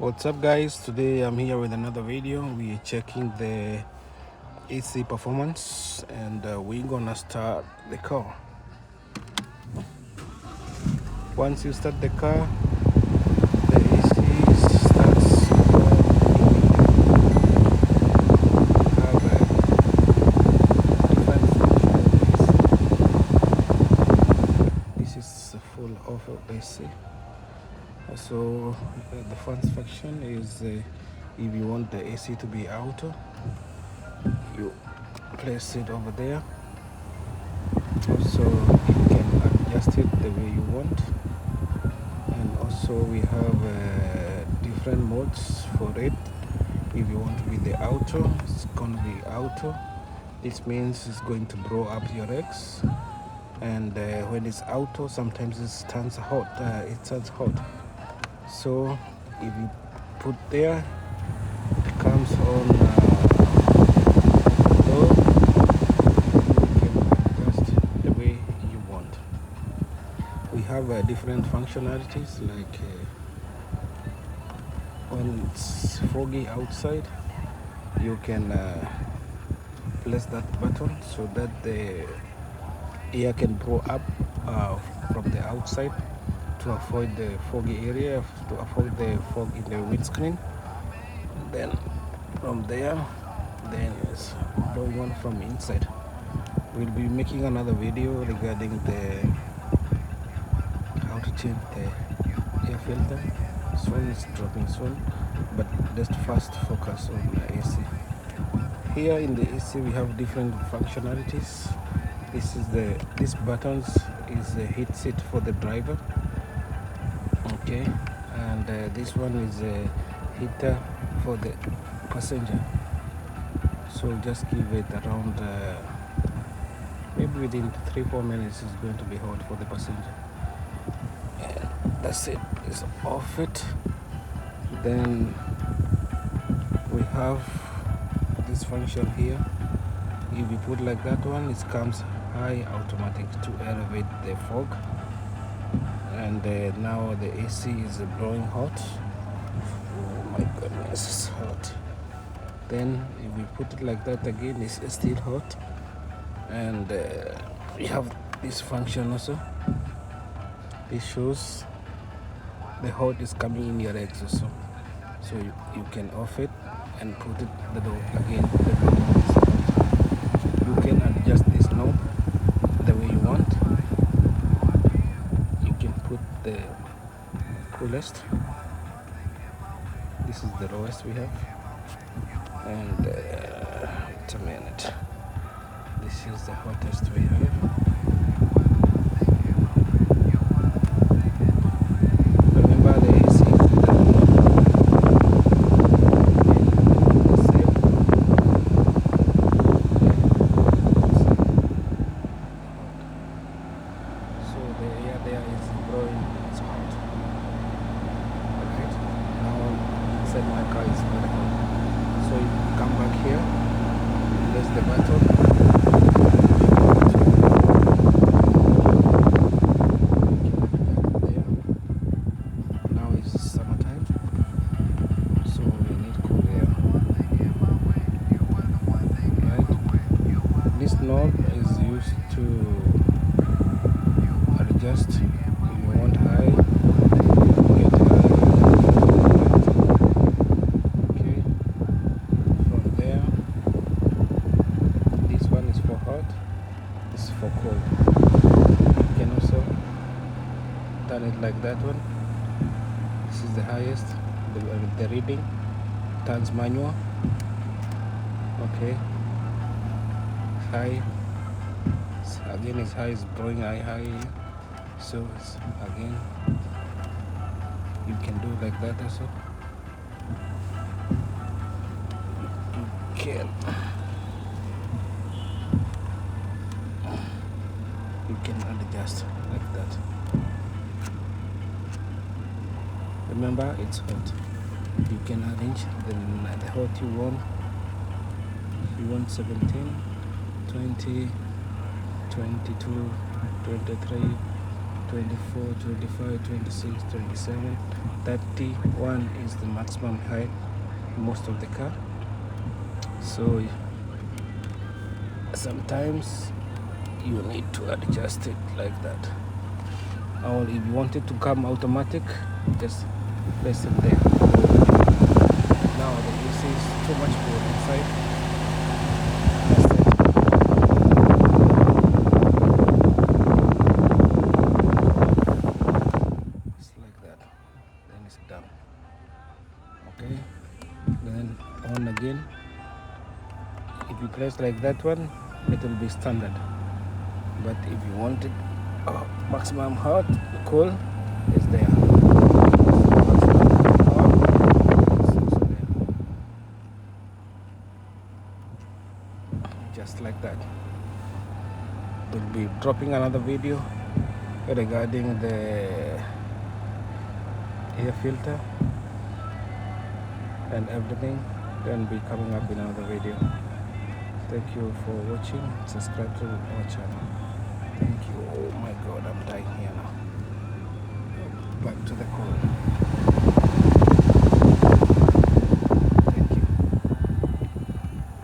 What's up guys, today I'm here with another video. We are checking the AC performance and we're gonna start the car. Once you start the car, the AC starts have a different functionalities. This is full off of AC. So the first function is if you want the AC to be auto, you place it over there. Also you can adjust it the way you want, and also we have different modes for it. If you want to be the auto, it's going to be auto. This means it's going to blow up your eggs, and when it's auto sometimes it turns hot. So if you put there, it comes on low. You can adjust the way you want. We have different functionalities, like when it's foggy outside, you can press that button so that the air can blow up from the outside to avoid the foggy area, to avoid the fog in the windscreen. Then from there, then it's blowing on from inside. We'll be making another video regarding how to change the air filter. Soon it's dropping soon, but just first focus on the AC. Here in the AC we have different functionalities. This buttons is the heat seat for the driver, okay, and this one is a heater for the passenger. So just give it around maybe within 3-4 minutes it's going to be hot for the passenger. And that's it. It's off it. Then we have this function here. If you put like that one, it comes high automatic to elevate the fog, and now the AC is blowing hot. Oh my goodness, it's hot. Then if we put it like that again, it's still hot. And we have this function also. This shows the hot is coming in your eggs also. So you can off it and put it the door again. You can adjust this knob the way you want. You can put the coolest. This is the lowest we have. And wait a minute. This is the hottest we have. Remember the AC. So the air there is blowing, it's hot. Alright. Now inside my car is very hot. So you come back here, press the button. Now it's summertime, so we need cool air. Right? This knob is used to adjust if you want high, get high. Okay. From there, this one is for hot, this is for cold. You can also turn it like that one. This is the highest, the reading turns manual. Okay, high, again it's high, it's blowing high. So it's again, you can do like that also. You can adjust like that. Remember, it's hot. You can arrange the hot you want. You want 17, 20, 22, 23, 24, 25, 26, 27, 31 is the maximum height most of the car. So sometimes you need to adjust it like that, or if you want it to come automatic, just place it there. Now the AC is too much for inside. That's it. It's like that, then it's done. Okay, then on again. If you press like that one, it will be standard, but if you want it maximum hot, cool, is there. Maximum hot is also there. Just like that. We'll be dropping another video regarding the air filter and everything, then be coming up in another video. Thank you for watching. Subscribe to our channel. Thank you. Oh my god, I'm dying here now. Back to the call.